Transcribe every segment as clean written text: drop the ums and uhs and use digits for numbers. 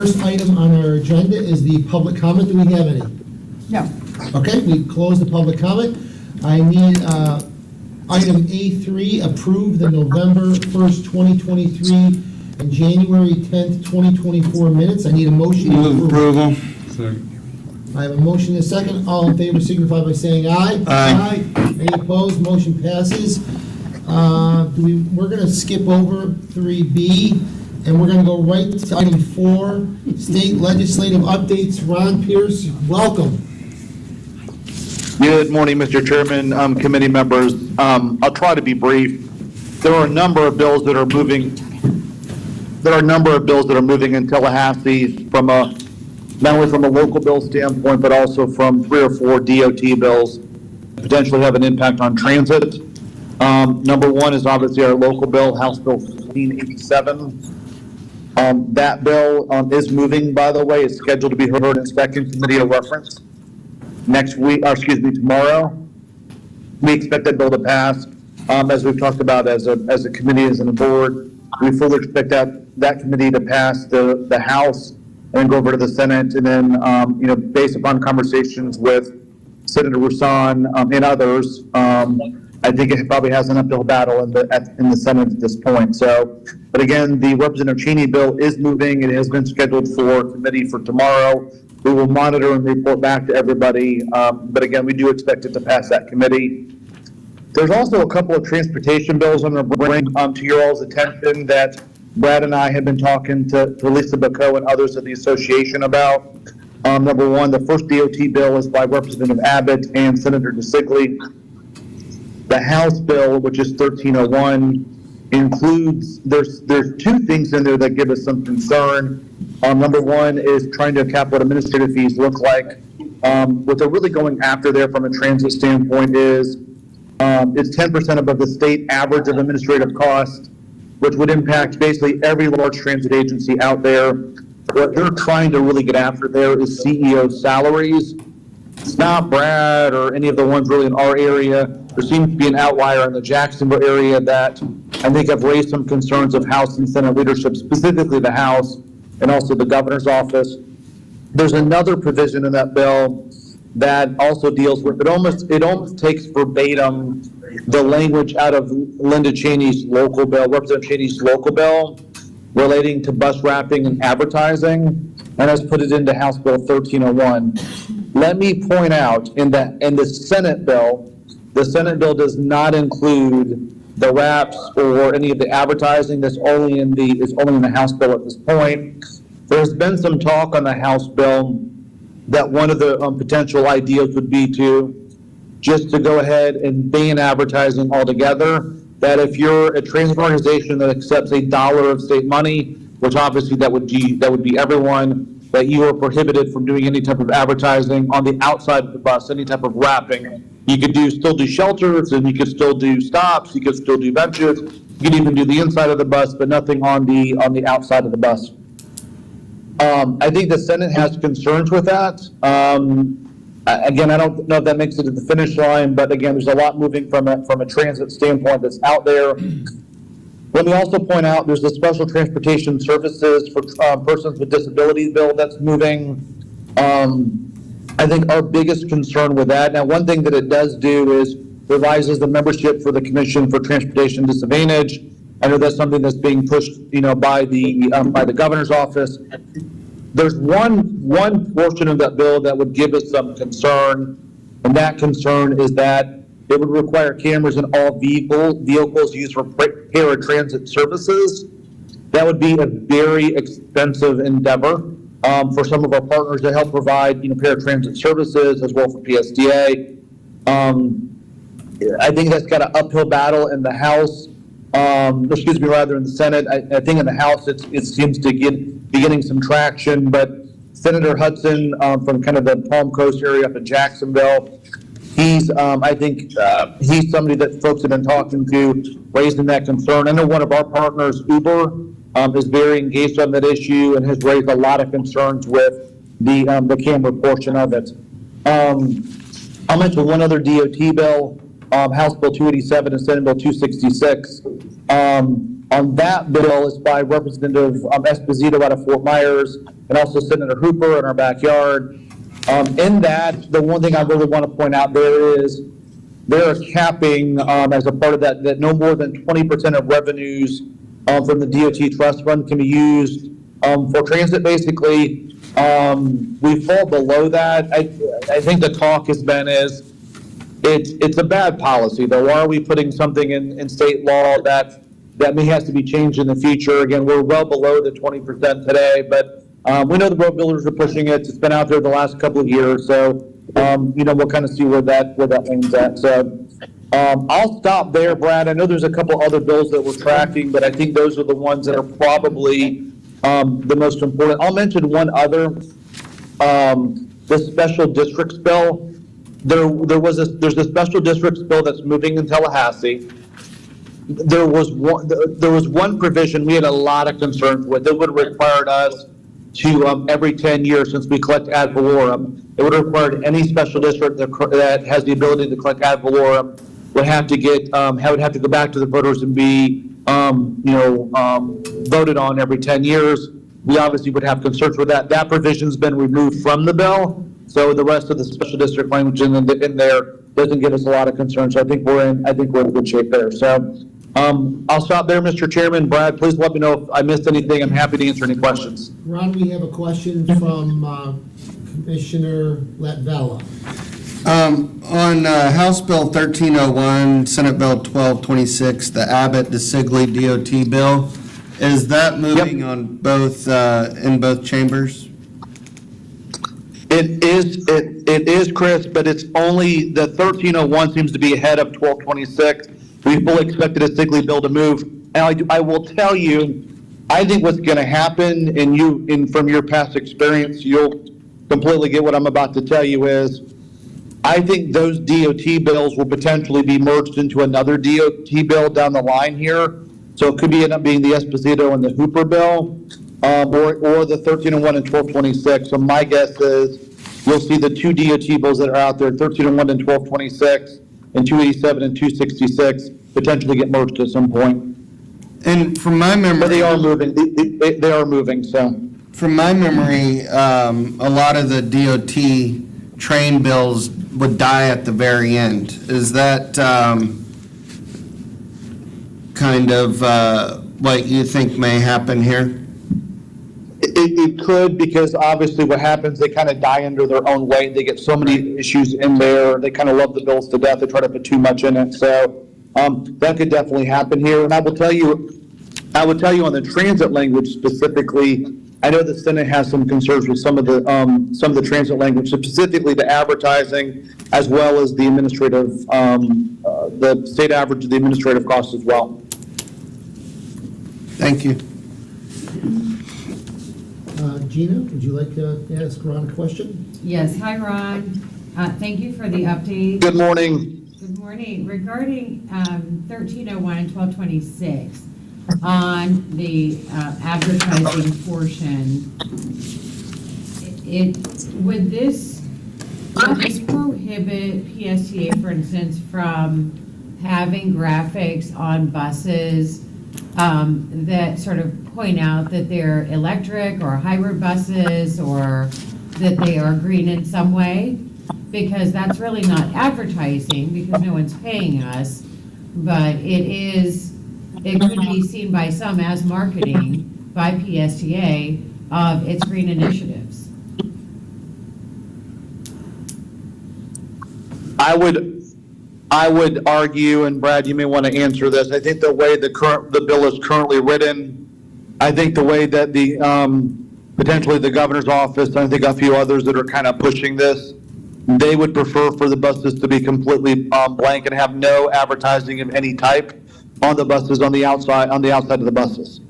First item on our agenda is the public comment. Do we have any? No. Okay, we close the public comment. I need item A3, approve the November 1st, 2023 and January 10th, 2024 minutes. I need a motion. to Move approve. approval. I have a motion and a second. All in favor signify by saying aye. Aye. Any opposed? Motion passes. We're going to skip over 3B, and we're going to go right to item 4, state legislative updates. Ron Pierce, welcome. Good morning, Mr. Chairman, committee members. I'll try to be brief. There are a number of bills that are moving. In Tallahassee from not only from a local bill standpoint, but also from 3 or 4 DOT bills potentially have an impact on transit. Number one is obviously our local bill, House Bill 1587. That bill is moving, by the way. It's scheduled to be heard in second committee of reference tomorrow. We expect that bill to pass. As we've talked about as a committee, as a board, we fully expect that committee to pass the House and go over to the Senate. And then, based upon conversations with Senator Rouson and others, I think it probably has an uphill battle in the Senate at this point. So, but again, the Representative Cheney bill is moving. It has been scheduled for committee for tomorrow. We will monitor and report back to everybody. But again, we do expect it to pass that committee. There's also a couple of transportation bills I'm going to bring to your all's attention that Brad and I have been talking to Lisa Baco and others of the association about. Number one, the first DOT bill is by Representative Abbott and Senator DeSigley. The House bill, which is 1301, includes, there's 2 things in there that give us some concern. Number one is trying to cap what administrative fees look like. What they're really going after there from a transit standpoint is it's 10% above the state average of administrative cost, which would impact basically every large transit agency out there. What they're trying to really get after there is CEO salaries. It's not Brad or any of the ones really in our area. There seems to be an outlier in the Jacksonville area that I think have raised some concerns of House and Senate leadership, specifically the House and also the governor's office. There's another provision in that bill that also deals with, it almost takes verbatim the language out of Linda Cheney's local bill, Representative Cheney's local bill, relating to bus wrapping and advertising, and has put it into House Bill 1301. Let me point out in the Senate bill does not include the wraps or any of the advertising. That's only in the House bill at this point. There's been some talk on the House bill that one of the potential ideas would be just to go ahead and ban advertising altogether. That if you're a transit organization that accepts $1 of state money, which obviously that would be everyone, that you are prohibited from doing any type of advertising on the outside of the bus, any type of wrapping. You could still do shelters, and you could still do stops, you could still do benches, you could even do the inside of the bus, but nothing on the outside of the bus. I think the Senate has concerns with that. Again, I don't know if that makes it to the finish line, but again, there's a lot moving from a transit standpoint that's out there. Let me also point out there's the Special Transportation Services for Persons with Disabilities bill that's moving. I think our biggest concern with that, now one thing that it does do is revises the membership for the Commission for Transportation Disadvantage. I know that's something that's being pushed, by the governor's office. There's one portion of that bill that would give us some concern, and that concern is that it would require cameras in all vehicles used for paratransit services. That would be a very expensive endeavor for some of our partners to help provide, paratransit services as well for PSDA. I think that's got an uphill battle in the House. In the Senate. I think in the House it seems to be getting some traction, but Senator Hudson from kind of the Palm Coast area up in Jacksonville, he's he's somebody that folks have been talking to, raising that concern. I know one of our partners, Uber, is very engaged on that issue and has raised a lot of concerns with the camera portion of it. I'll mention one other DOT bill, House Bill 287 and Senate Bill 266. on that bill is by Representative Esposito out of Fort Myers, and also Senator Hooper in our backyard. In that, the one thing I really want to point out there is they're capping, as a part of that, that no more than 20% of revenues from the DOT trust fund can be used for transit. Basically, we fall below that. I think the talk has been is it's a bad policy, though. Why are we putting something in state law that may have to be changed in the future? Again, we're well below the 20% today, but we know the road builders are pushing it. It's been out there the last couple of years, so we'll kind of see where that lands at. So I'll stop there, Brad. I know there's a couple other bills that we're tracking, but I think those are the ones that are probably the most important. I'll mention one other, the special districts bill. There's a special districts bill that's moving in Tallahassee. There was one provision we had a lot of concerns with that would have required us to, every 10 years, since we collect ad valorem, it would have required any special district that has the ability to collect ad valorem would have to go back to the voters and be, voted on every 10 years. We obviously would have concerns with that. That provision's been removed from the bill, so the rest of the special district language in there doesn't give us a lot of concern. So I think we're in good shape there. So I'll stop there, Mr. Chairman. Brad, please let me know if I missed anything. I'm happy to answer any questions. Ron, we have a question from Commissioner Latvella. On House Bill 1301, Senate Bill 1226, the Abbott-DeSigley DOT bill, is that moving on both, in both chambers? It is, Chris, but it's only, the 1301 seems to be ahead of 1226. We fully expected a DeSigley bill to move. And I will tell you, I think what's going to happen, and from your past experience, you'll completely get what I'm about to tell you is, I think those DOT bills will potentially be merged into another DOT bill down the line here. So it could end up being the Esposito and the Hooper bill, or the 1301 and 1226. So my guess is you'll see the two DOT bills that are out there, 1301 and 1226, and 287 and 266, potentially get merged at some point. And from my memory, But they are moving. They are moving. So from my memory, a lot of the DOT train bills would die at the very end. Is that kind of what you think may happen here? It could, because obviously what happens, they kind of die under their own weight. They get so many issues in there. They kind of love the bills to death. They try to put too much in it. So that could definitely happen here. And I will tell you on the transit language specifically, I know the Senate has some concerns with some of the transit language, specifically the advertising, as well as the administrative, the state average of the administrative costs as well. Thank you. Gina, would you like to ask Ron a question? Yes, hi Ron. Thank you for the update. Good morning. Good morning. Regarding 1301 and 1226, on the advertising portion, would this prohibit PSTA, for instance, from having graphics on buses that sort of point out that they're electric or hybrid buses, or that they are green in some way? Because that's really not advertising, because no one's paying us, but it could be seen by some as marketing by PSTA of its green initiatives. I would argue, and Brad, you may want to answer this. I think the way the bill is currently written, I think the way that the potentially the governor's office, and I think a few others that are kind of pushing this, they would prefer for the buses to be completely blank and have no advertising of any type on the buses, on the outside of the buses.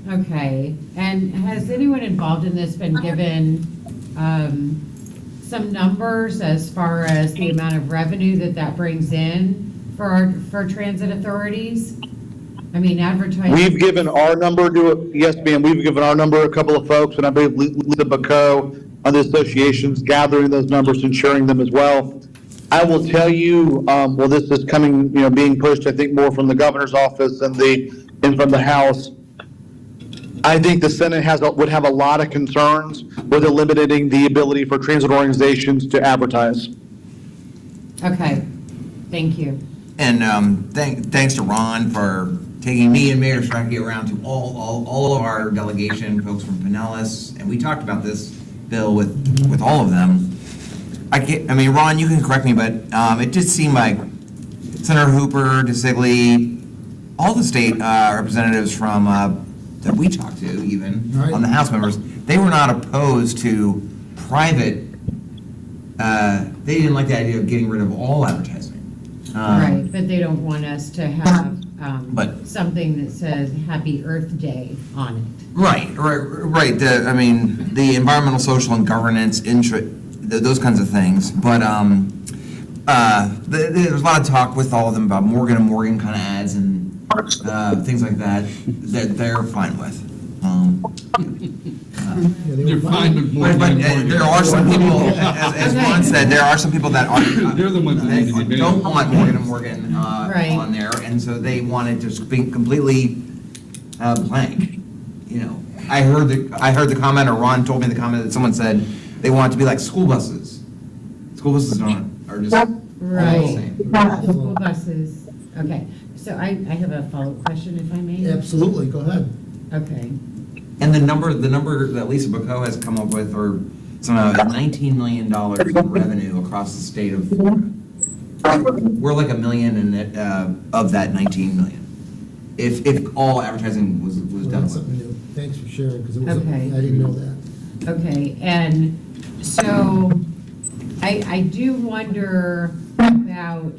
Okay, and has anyone involved in this been given some numbers as far as the amount of revenue that brings in for transit authorities? I mean, advertising. We've given our number to, yes, ma'am, we've given our number to a couple of folks, and I believe Lisa Bacot on the association's gathering those numbers and sharing them as well. I will tell you, well, this is coming, being pushed, I think, more from the governor's office and from the House. I think the Senate would have a lot of concerns with eliminating the ability for transit organizations to advertise. Okay, thank you. And thanks to Ron for taking me and Mayor Strachey around to all of our delegation, folks from Pinellas, and we talked about this bill with all of them. I mean, Ron, you can correct me, but it just seemed like Senator Hooper, DeSigley, all the state representatives from that we talked to, even Right. on the House members, they were not opposed to private. They didn't like the idea of getting rid of all advertising. Right, but they don't want us to have But- something that says Happy Earth Day on it. Right. I mean, the environmental, social, and governance, those kinds of things. But there's a lot of talk with all of them about Morgan and Morgan kind of ads and things like that they're fine with. Yeah, they were They're fine with more. But there are some people, as Ron said, there are some people that They're the ones that need to be banned. don't want Morgan and Morgan Right. on there, and so they want it to just be completely blank. I heard the comment, or Ron told me the comment that someone said they want it to be like school buses. School buses are just all the Right. same. School buses, okay. So I have a follow-up question, if I may? Absolutely, go ahead. Okay. And the number that Lisa Bacot has come up with, or somehow $19 million in revenue across the state of Florida. We're like $1 million of that 19 million. If all advertising was Well, done that's with. something new. Thanks for sharing, because it was, Okay. I didn't know that. Okay, and so I do wonder about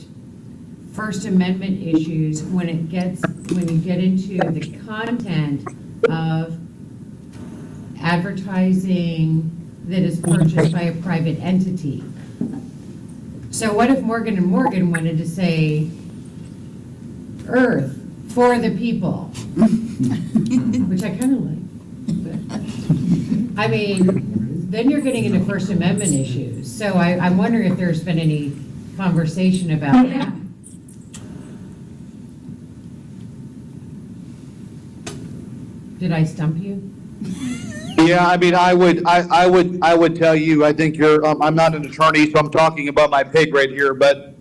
First Amendment issues when you get into the content of advertising that is purchased by a private entity. So what if Morgan and Morgan wanted to say, Earth for the people? Which I kind of like. But, I mean, then you're getting into First Amendment issues. So I'm wondering if there's been any conversation about that. Did I stump you? Yeah, I mean, I would tell you, I think I'm not an attorney, so I'm talking about my pay grade here, but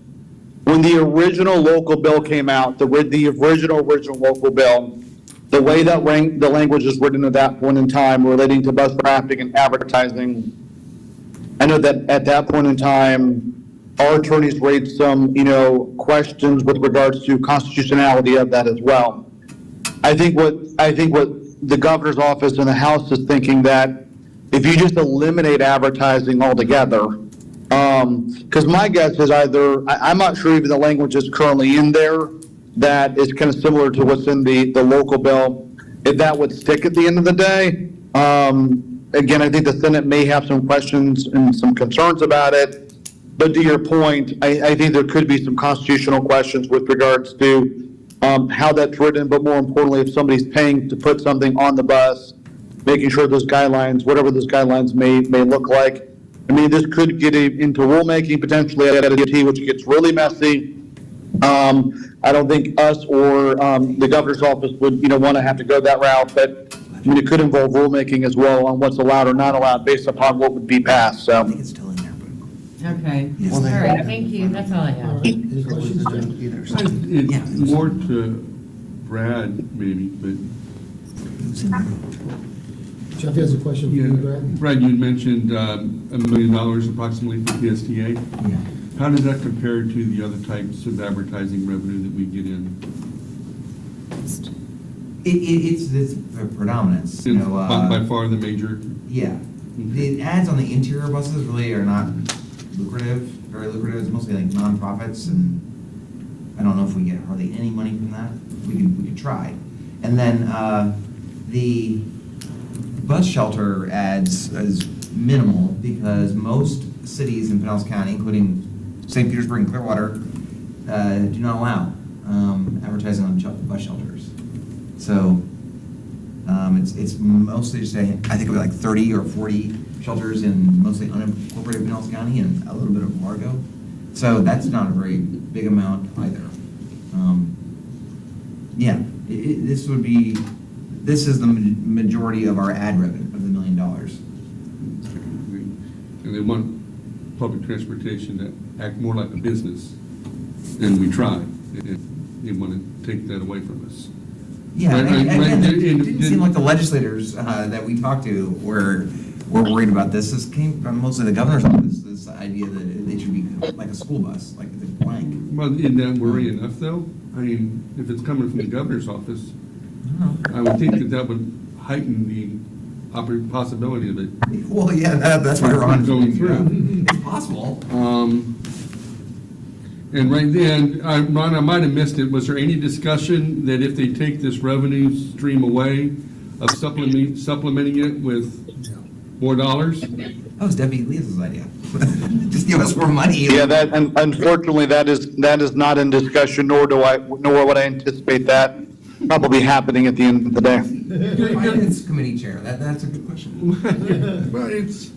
when the original local bill came out, the original local bill, the way that the language is written at that point in time relating to bus traffic and advertising, I know that at that point in time, our attorneys raised some, questions with regards to constitutionality of that as well. I think what the governor's office and the House is thinking that if you just eliminate advertising altogether, because my guess is I'm not sure even the language is currently in there that is kind of similar to what's in the local bill, if that would stick at the end of the day. Again, I think the Senate may have some questions and some concerns about it. But to your point, I think there could be some constitutional questions with regards to how that's written, but more importantly, if somebody's paying to put something on the bus, making sure those guidelines, whatever those guidelines may look like. I mean, this could get into rulemaking potentially at DOT, which gets really messy. I don't think us or the governor's office would, want to have to go that route, but I mean, it could involve rulemaking as well on what's allowed or not allowed based upon what would be passed, I so. think it's still in there, but. Okay, Yes. all right, thank you, that's all I All have. right, any questions, John? It's more to Brad, maybe, but, Jeff has a question for you, Brad. Brad, you had mentioned $1 million approximately for PSTA. How does that compare to the other types of advertising revenue that we get in? It's a predominance, It's by far the major. Yeah. The ads on the interior buses really are not very lucrative. It's mostly like nonprofits, and I don't know if we get hardly any money from that. We could try. And then the bus shelter ads is minimal because most cities in Pinellas County, including St. Petersburg and Clearwater, do not allow advertising on bus shelters. So it's mostly just, I think of like 30 or 40 shelters in mostly unincorporated Pinellas County and a little bit of Largo. So that's not a very big amount either. Yeah, this would be, this is the majority of our ad revenue of the $1 million. And they want public transportation to act more like a business, and we try, and they want to take that away from us. Yeah, Right, and right, again, right, it and- didn't seem like the legislators that we talked to were worried about this. This came from mostly the governor's office, this idea that they should be like a school bus, like the blank. Well, isn't that worry enough, though? I mean, if it's coming from the governor's office, I would think that that would heighten the possibility of it. Well, yeah, that's why Ron. Going through. It's possible. And right then, Ron, I might have missed it, was there any discussion that if they take this revenue stream away, of supplementing it with more dollars? That was Debbie Lee's idea. Just give us more money. Yeah, that, and unfortunately, that is not in discussion, nor would I anticipate that probably happening at the end of the day. Finance committee chair, that's a good question. But it's,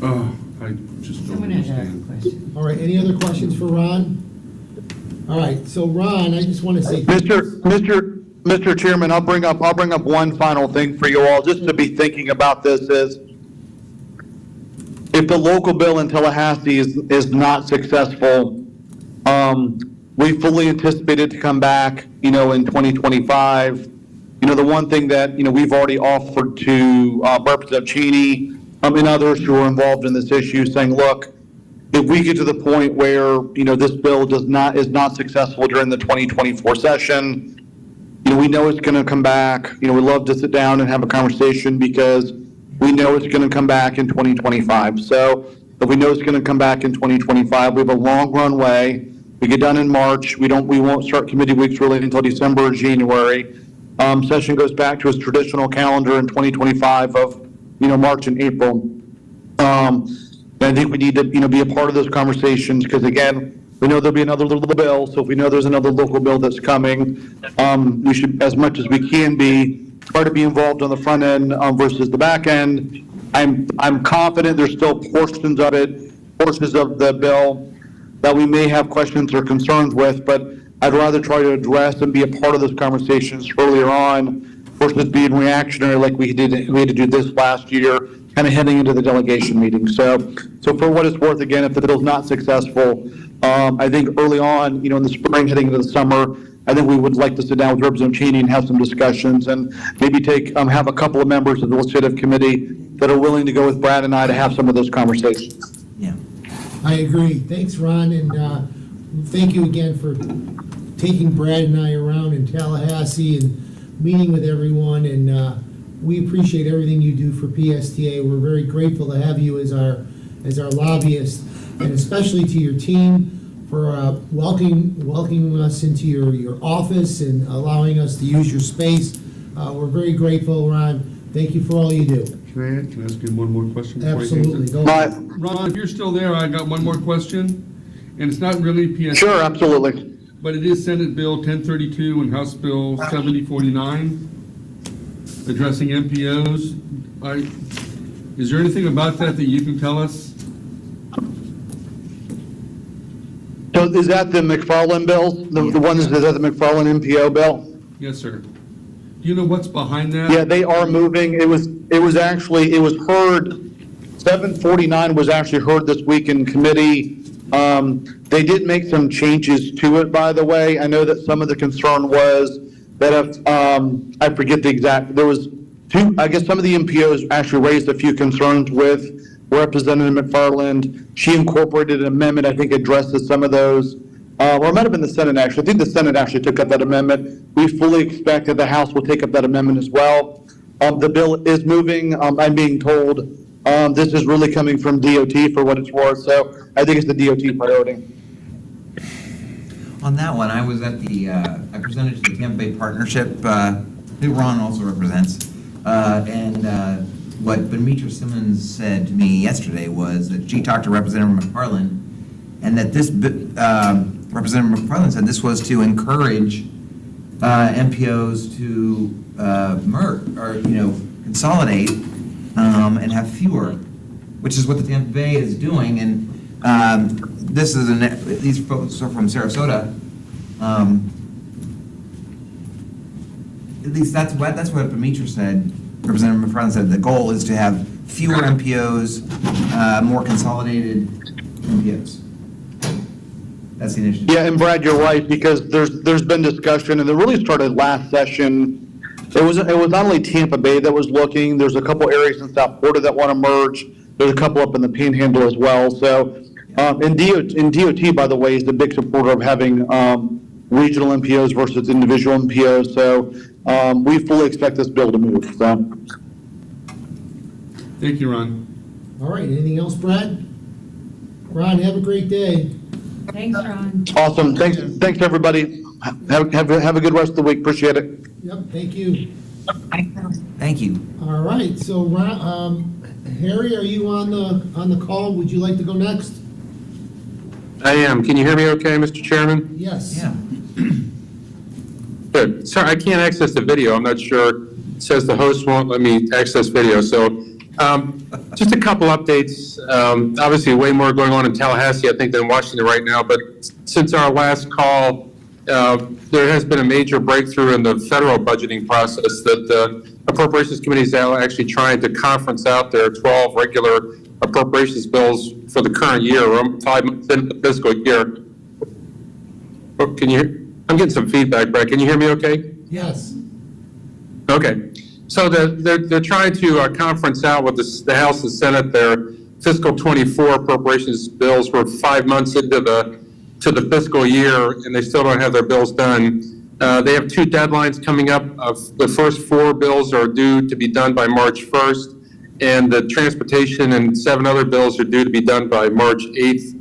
oh, I just don't Someone had to ask a understand. question. All right, any other questions for Ron? All right, so Ron, I just want to say. Mr. Chairman, I'll bring up one final thing for you all, just to be thinking about this is, if the local bill in Tallahassee is not successful, we fully anticipate it to come back, in 2025. The one thing that, we've already offered to Representative Cheney, and others who are involved in this issue, saying, look, if we get to the point where, this bill is not successful during the 2024 session, we know it's going to come back. We'd love to sit down and have a conversation because we know it's going to come back in 2025. So if we know it's going to come back in 2025, we have a long runway. We get done in March. We won't start committee weeks really until December or January. Session goes back to its traditional calendar in 2025 of, March and April. And I think we need to, be a part of those conversations because again, we know there'll be another little bill. So if we know there's another local bill that's coming, we should, as much as we can try to be involved on the front end versus the back end. I'm confident there's still portions of the bill that we may have questions or concerns with, but I'd rather try to address and be a part of those conversations earlier on versus being reactionary like we had to do this last year, kind of heading into the delegation meeting. So for what it's worth, again, if the bill's not successful, I think early on, in the spring, heading into the summer, I think we would like to sit down with Representative Cheney and have some discussions and maybe have a couple of members of the legislative committee that are willing to go with Brad and I to have some of those conversations. Yeah. I agree. Thanks, Ron, and thank you again for taking Brad and I around in Tallahassee and meeting with everyone, and we appreciate everything you do for PSTA. We're very grateful to have you as our lobbyist, and especially to your team for welcoming us into your office and allowing us to use your space. We're very grateful, Ron. Thank you for all you do. Can I ask you one more question? before I Absolutely. take Go this? ahead. Ron, if you're still there, I got one more question, and it's not really PSA. Sure, absolutely. But it is Senate Bill 1032 and House Bill 7049, addressing MPOs. Is there anything about that you can tell us? So is that the McFarland bill? The one is that the McFarland MPO bill? Yes, sir. Do you know what's behind that? Yeah, they are moving. It was heard, 749 was actually heard this week in committee. They did make some changes to it, by the way. I know that some of the concern was that if, I forget the exact, there was I guess some of the MPOs actually raised a few concerns with Representative McFarland. She incorporated an amendment, I think addresses some of those. Or it might have been the Senate actually. I think the Senate actually took up that amendment. We fully expect that the House will take up that amendment as well. The bill is moving. I'm being told this is really coming from DOT for what it's worth. So I think it's the DOT priority. On that one, I was at I presented to the Tampa Bay Partnership, who Ron also represents, and what Benmitra Simmons said to me yesterday was that she talked to Representative McFarland, and that this, Representative McFarland said this was to encourage MPOs to merge, or, consolidate and have fewer, which is what the Tampa Bay is doing, and This is, these folks are from Sarasota. At least that's what Demetra said, Representative McFarland said, the goal is to have fewer MPOs, more consolidated MPOs. That's the initiative. Yeah, and Brad, you're right, because there's been discussion, and it really started last session. It was not only Tampa Bay that was looking, there's a couple areas in South Florida that want to merge, there's a couple up in the Panhandle as well, so, and DOT, by the way, is the big supporter of having, regional MPOs versus individual MPOs, so, we fully expect this bill to move, so. Thank you, Ron. All right, anything else, Brad? Ron, have a great day. Thanks, Ron. Awesome, thanks, everybody. Have a good rest of the week, appreciate it. Yep, thank you. Thank you. All right, so Harry, are you on the call? Would you like to go next? I am. Can you hear me okay, Mr. Chairman? Yes. Yeah. Good. Sorry, I can't access the video. I'm not sure. It says the host won't let me access video. So just a couple updates. Obviously, way more going on in Tallahassee, I think, than Washington right now. But since our last call, there has been a major breakthrough in the federal budgeting process that the Appropriations Committee is now actually trying to conference out their 12 regular appropriations bills for the current year, or 5 months into the fiscal year. Oh, I'm getting some feedback, Brett. Can you hear me okay? Yes. Okay. So they're trying to conference out with the House and Senate their fiscal 24 appropriations bills. We're 5 months into the fiscal year, and they still don't have their bills done. They have 2 deadlines coming up. The first 4 bills are due to be done by March 1st, and the transportation and 7 other bills are due to be done by March 8th.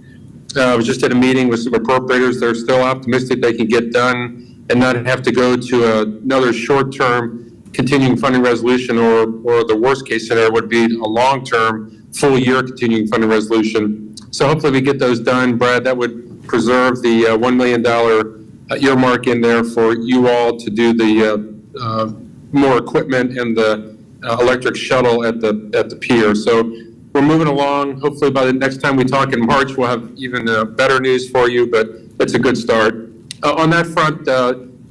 I was just at a meeting with some appropriators. They're still optimistic they can get done and not have to go to another short-term continuing funding resolution, or the worst-case scenario would be a long-term, full-year continuing funding resolution. So hopefully we get those done, Brad. That would preserve the $1 million earmark in there for you all to do the more equipment and the electric shuttle at the pier. So we're moving along. Hopefully by the next time we talk in March, we'll have even better news for you, but it's a good start. On that front,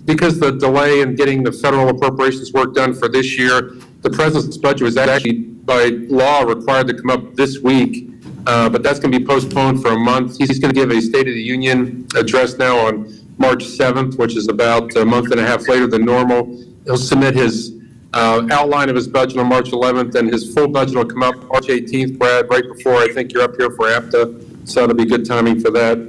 because the delay in getting the federal appropriations work done for this year, the president's budget was actually by law required to come up this week, but that's going to be postponed for a month. He's going to give a State of the Union address now on March 7th, which is about a month and a half later than normal. He'll submit his outline of his budget on March 11th, and his full budget will come up March 18th, Brad, right before I think you're up here for APTA, so it'll be good timing for that.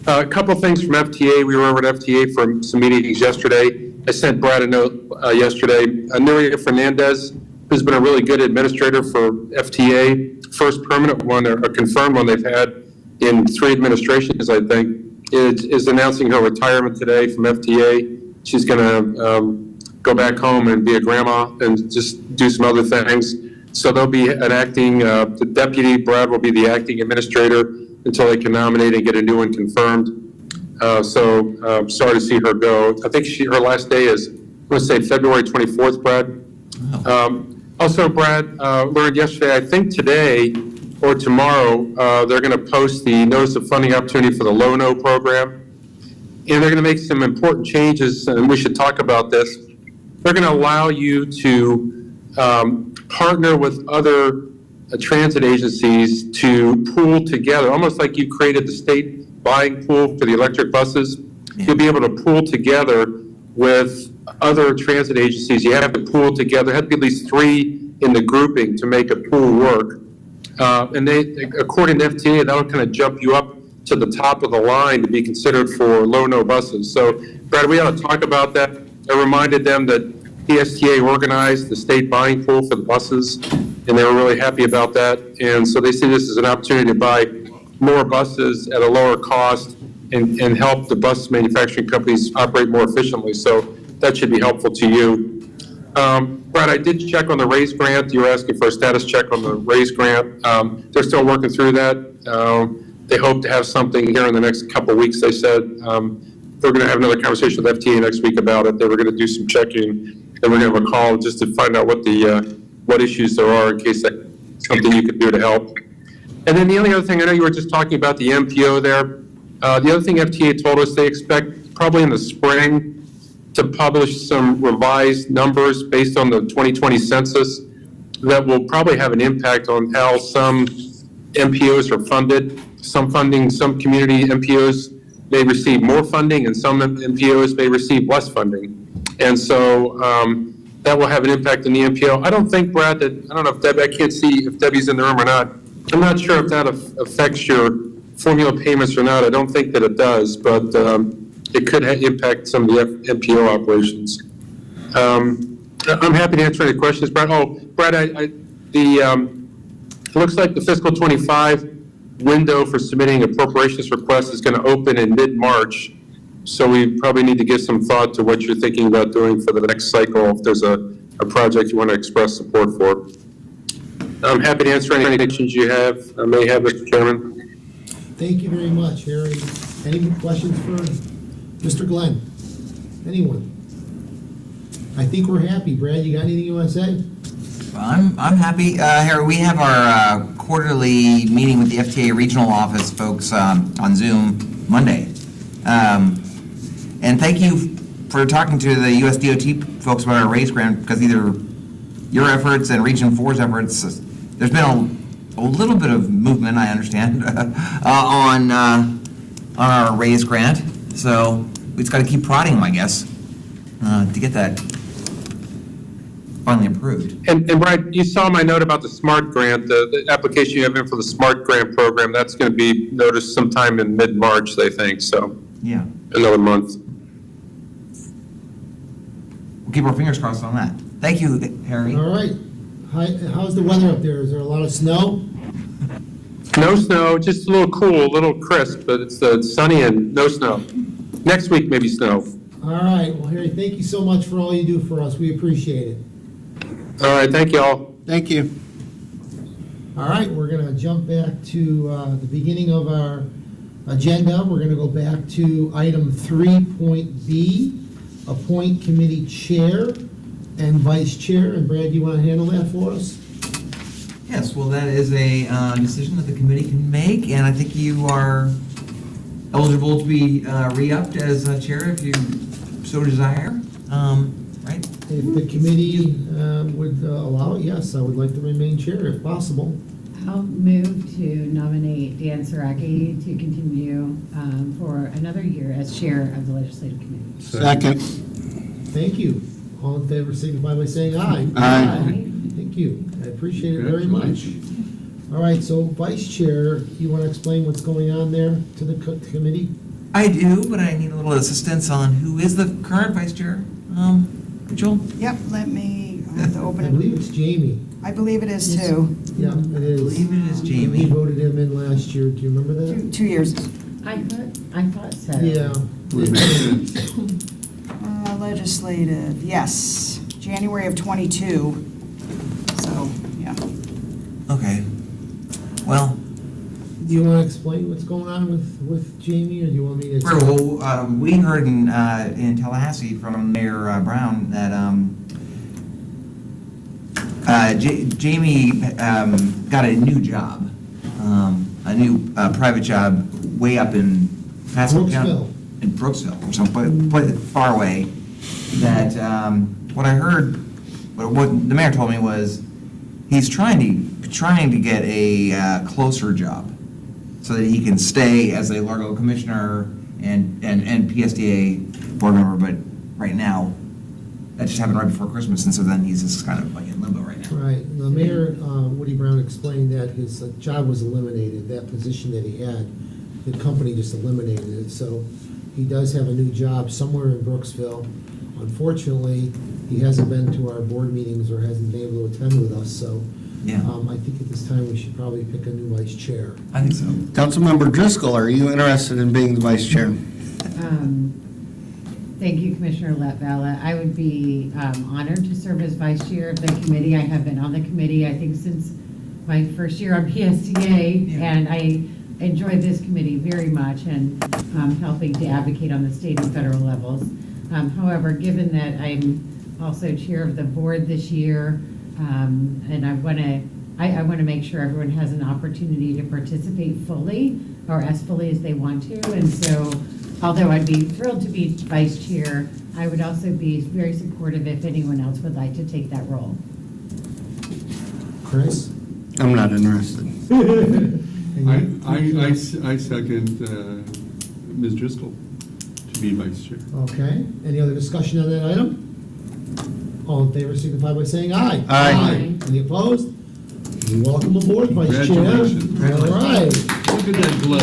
A couple things from FTA. We were over at FTA for some meetings yesterday. I sent Brad a note yesterday. Nuria Fernandez, who's been a really good administrator for FTA, first permanent one, or a confirmed one they've had in 3 administrations, I think, is announcing her retirement today from FTA. She's going to go back home and be a grandma and just do some other things. So there'll be an acting, the deputy, Brad, will be the acting administrator until they can nominate and get a new one confirmed. So sorry to see her go. I think her last day is, I'm going to say February 24th, Brad. Also, Brad, learned yesterday, I think today or tomorrow, they're going to post the notice of funding opportunity for the LONO program. And they're going to make some important changes, and we should talk about this. They're going to allow you to partner with other transit agencies to pool together, almost like you created the state buying pool for the electric buses. You'll be able to pool together with other transit agencies. You have to pool together. There have to be at least 3 in the grouping to make a pool work. And according to FTA, that'll kind of jump you up to the top of the line to be considered for low-no buses. So, Brad, we ought to talk about that. I reminded them that PSTA organized the state buying pool for the buses, and they were really happy about that. And so they see this as an opportunity to buy more buses at a lower cost and help the bus manufacturing companies operate more efficiently. So that should be helpful to you. Brad, I did check on the RAISE grant. You were asking for a status check on the RAISE grant. They're still working through that. They hope to have something here in the next couple of weeks, they said. They're going to have another conversation with FTA next week about it. They were going to do some checking, and we're going to have a call just to find out what issues there are in case that's something you could do to help. And then the only other thing, I know you were just talking about the MPO there. The other thing FTA told us, they expect probably in the spring to publish some revised numbers based on the 2020 census that will probably have an impact on how some MPOs are funded. Some community MPOs may receive more funding, and some MPOs may receive less funding. And so that will have an impact on the MPO. I don't think, Brad, I don't know if Debbie, I can't see if Debbie's in the room or not. I'm not sure if that affects your formula payments or not. I don't think that it does, but it could impact some of the MPO operations. I'm happy to answer any questions, Brad. Oh, Brad, it looks like the fiscal 25 window for submitting appropriations requests is going to open in mid-March. So we probably need to give some thought to what you're thinking about doing for the next cycle, if there's a project you want to express support for. I'm happy to answer any questions you may have, Mr. Chairman. Thank you very much, Harry. Any more questions for Mr. Glenn? Anyone? I think we're happy. Brad, you got anything you want to say? I'm happy. Harry, we have our quarterly meeting with the FTA regional office folks on Zoom Monday. And thank you for talking to the US DOT folks about our raise grant, because either your efforts and Region 4's efforts, there's been a little bit of movement, I understand, on our raise grant. So we just got to keep prodding them, I guess, to get that finally approved. And Brad, you saw my note about the SMART grant, the application you have in for the SMART grant program. That's going to be noticed sometime in mid-March, they think, so Yeah. another month. We'll keep our fingers crossed on that. Thank you, Harry. All right. How's the weather up there? Is there a lot of snow? No snow, just a little cool, a little crisp, but it's sunny and no snow. Next week, maybe snow. All right. Well, Harry, thank you so much for all you do for us. We appreciate it. All right, thank you all. Thank you. All right, we're going to jump back to the beginning of our agenda. We're going to go back to item 3.B, appoint committee chair and vice chair. And Brad, you want to handle that for us? Yes, well, that is a decision that the committee can make, and I think you are eligible to be re-upped as chair if you so desire, right? If the committee would allow it, yes, I would like to remain chair if possible. I'll move to nominate Dan Saraki to continue for another year as chair of the legislative committee. Second. Thank you. All in favor signify by saying aye. Aye. Thank you. I appreciate it very much. All right, so vice chair, you want to explain what's going on there to the committee? I do, but I need a little assistance on who is the current vice chair. Rachel? Yep, I have to open I it. believe it's Jamie. I believe it is too. Yeah, it I is. believe it is We Jamie. voted him in last year. Do you remember that? 2 years. I thought so. Yeah. Legislative, yes, January of '22. So, yeah. Okay. Well, Do you want to explain what's going on with Jamie, or do you want me to? very well, we heard in Tallahassee from Mayor Brown that Jamie got a new job, a new private job way up in Pasco County. Brooksville. In Brooksville, or some quite far away. That what I heard, what the mayor told me was he's trying to get a closer job so that he can stay as a Largo commissioner and PSDA board member. But right now, that just happened right before Christmas, and so then he's just kind of like in limbo right now. Right. The mayor, Woody Brown, explained that his job was eliminated. That position that he had, the company just eliminated it. So he does have a new job somewhere in Brooksville. Unfortunately, he hasn't been to our board meetings or hasn't been able to attend with us, so Yeah, I think at this time we should probably pick a new vice chair. I think so. Councilmember Driscoll, are you interested in being the vice chair? Thank you, Commissioner Latvala. I would be honored to serve as vice chair of the committee. I have been on the committee, I think, since my first year on PSTA, Yeah. and I enjoyed this committee very much and helping to advocate on the state and federal levels. However, given that I'm also chair of the board this year, and I want to I want to make sure everyone has an opportunity to participate fully, or as fully as they want to. And so, although I'd be thrilled to be vice chair, I would also be very supportive if anyone else would like to take that role. Chris? I'm not interested. I second Ms. Driscoll to be vice chair. Okay, any other discussion on that item? All in favor signify by saying aye. Aye. Any opposed? You're welcome aboard, Vice Chair. Congratulations. All right, Look at that glow.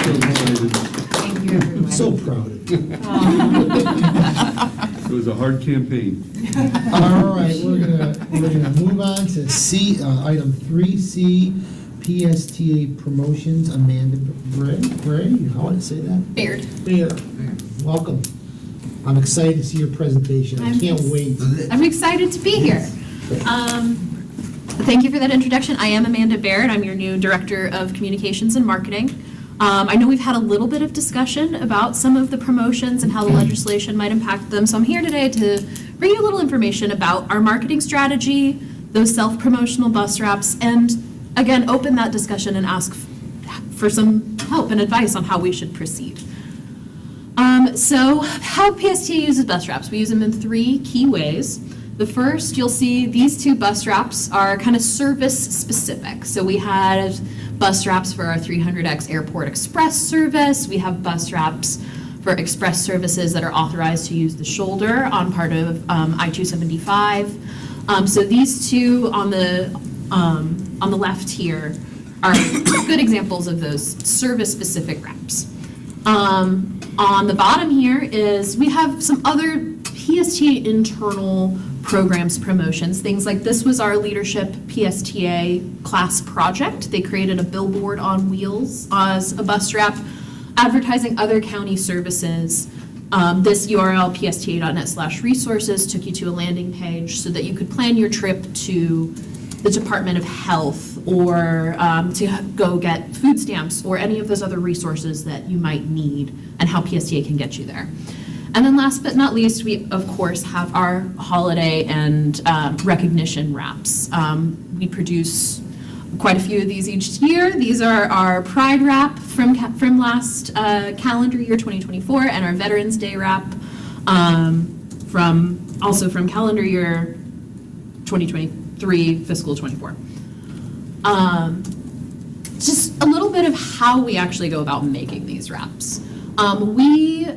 So excited. Thank you, everyone. I'm so proud of you. It was a hard campaign. All right, we're gonna move on to C, item 3C, PSTA promotions, Amanda Bray, how would I say that? Baird. There, welcome. I'm excited to see your presentation, I can't wait. I'm excited to be here. Thank you for that introduction. I am Amanda Baird. I'm your new Director of Communications and Marketing. I know we've had a little bit of discussion about some of the promotions and how the legislation might impact them, so I'm here today to bring you a little information about our marketing strategy, those self-promotional bus wraps, and again, open that discussion and ask for some help and advice on how we should proceed. So how PSTA uses bus wraps? We use them in 3 key ways. The first, you'll see these 2 bus wraps are kind of service specific. So we had bus wraps for our 300X Airport Express service. We have bus wraps for express services that are authorized to use the shoulder on part of I-275. So these 2 on the left here are good examples of those service-specific wraps. On the bottom here is we have some other PSTA internal programs promotions. Things like this was our leadership PSTA class project. They created a billboard on wheels as a bus wrap advertising other county services. This URL, psta.net/resources, took you to a landing page so that you could plan your trip to the Department of Health or to go get food stamps or any of those other resources that you might need and how PSTA can get you there. And then last but not least, we of course have our holiday and recognition wraps. We produce quite a few of these each year. These are our Pride wrap from last calendar year 2024 and our Veterans Day wrap from calendar year 2023, fiscal 24. Just a little bit of how we actually go about making these wraps. We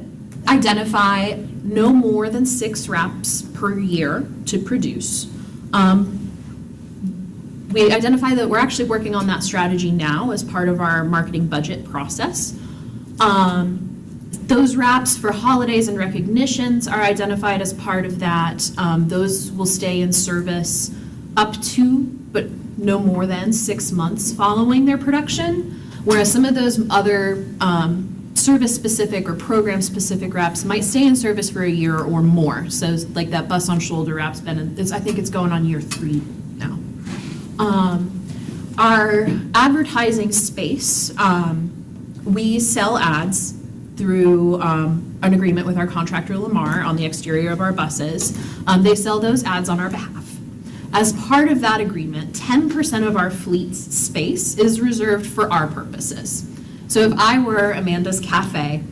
identify no more than 6 wraps per year to produce. We identify that we're actually working on that strategy now as part of our marketing budget process. Those wraps for holidays and recognitions are identified as part of that. Those will stay in service up to, but no more than 6 months following their production, whereas some of those other service-specific or program-specific wraps might stay in service for a year or more. So like that bus on shoulder wrap's been, I think it's going on year 3 now. Our advertising space, we sell ads through an agreement with our contractor Lamar on the exterior of our buses. They sell those ads on our behalf. As part of that agreement, 10% of our fleet's space is reserved for our purposes. So if I were Amanda's Cafe,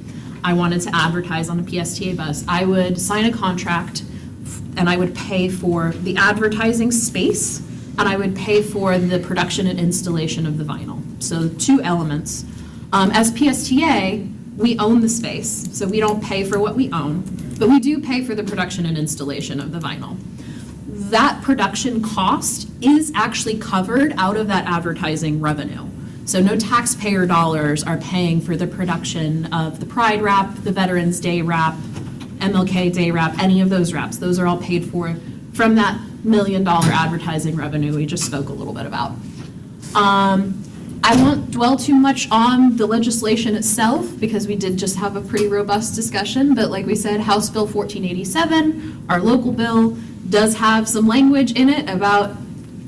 I wanted to advertise on a PSTA bus, I would sign a contract and I would pay for the advertising space and I would pay for the production and installation of the vinyl. So 2 elements. As PSTA, we own the space, so we don't pay for what we own, but we do pay for the production and installation of the vinyl. That production cost is actually covered out of that advertising revenue. So no taxpayer dollars are paying for the production of the Pride wrap, the Veterans Day wrap, MLK Day wrap, any of those wraps. Those are all paid for from that $1 million advertising revenue we just spoke a little bit about. I won't dwell too much on the legislation itself because we did just have a pretty robust discussion, but like we said, House Bill 1487, our local bill, does have some language in it about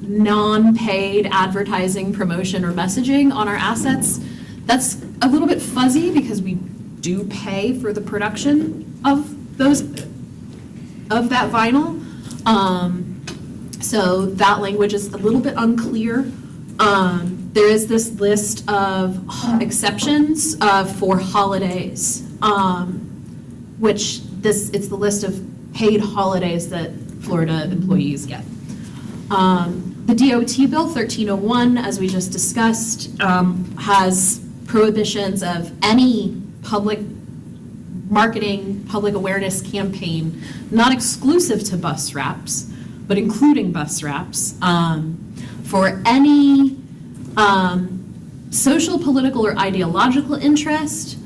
non-paid advertising, promotion, or messaging on our assets. That's a little bit fuzzy because we do pay for the production of that vinyl. So that language is a little bit unclear. There is this list of exceptions for holidays, which it's the list of paid holidays that Florida employees get. The DOT Bill 1301, as we just discussed, has prohibitions of any public marketing, public awareness campaign, not exclusive to bus wraps, but including bus wraps, for any social, political, or ideological interest,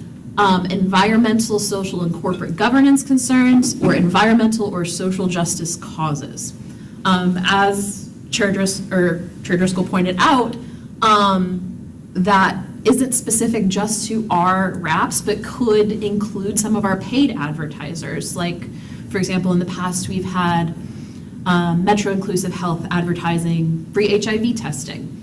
environmental, social, and corporate governance concerns, or environmental or social justice causes. As Chair Driscoll pointed out, that isn't specific just to our wraps, but could include some of our paid advertisers. Like, for example, in the past, we've had Metro Inclusive Health advertising free HIV testing.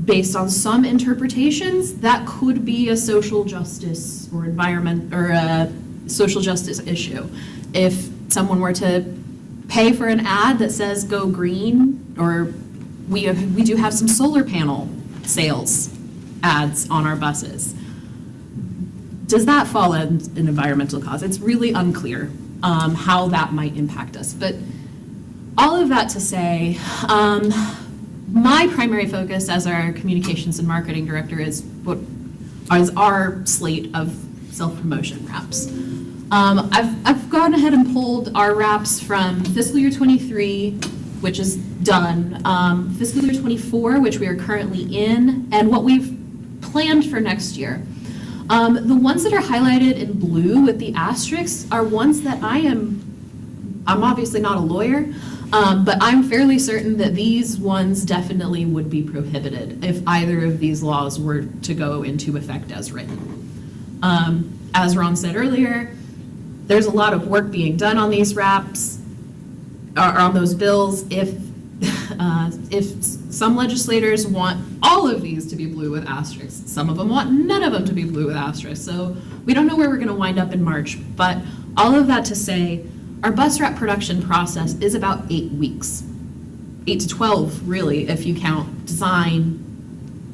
Based on some interpretations, that could be a social justice or environment or a social justice issue. If someone were to pay for an ad that says "Go Green," or we do have some solar panel sales ads on our buses. Does that fall in an environmental cause? It's really unclear how that might impact us. But all of that to say, my primary focus as our communications and marketing director is our slate of self-promotion wraps. I've gone ahead and pulled our wraps from fiscal year 23, which is done, fiscal year 24, which we are currently in, and what we've planned for next year. The ones that are highlighted in blue with the asterisks are ones that I'm obviously not a lawyer, but I'm fairly certain that these ones definitely would be prohibited if either of these laws were to go into effect as written. As Ron said earlier, there's a lot of work being done on these wraps, or on those bills. If some legislators want all of these to be blue with asterisks, some of them want none of them to be blue with asterisks. So we don't know where we're going to wind up in March. But all of that to say, our bus wrap production process is about 8 weeks, 8 to 12 really, if you count design,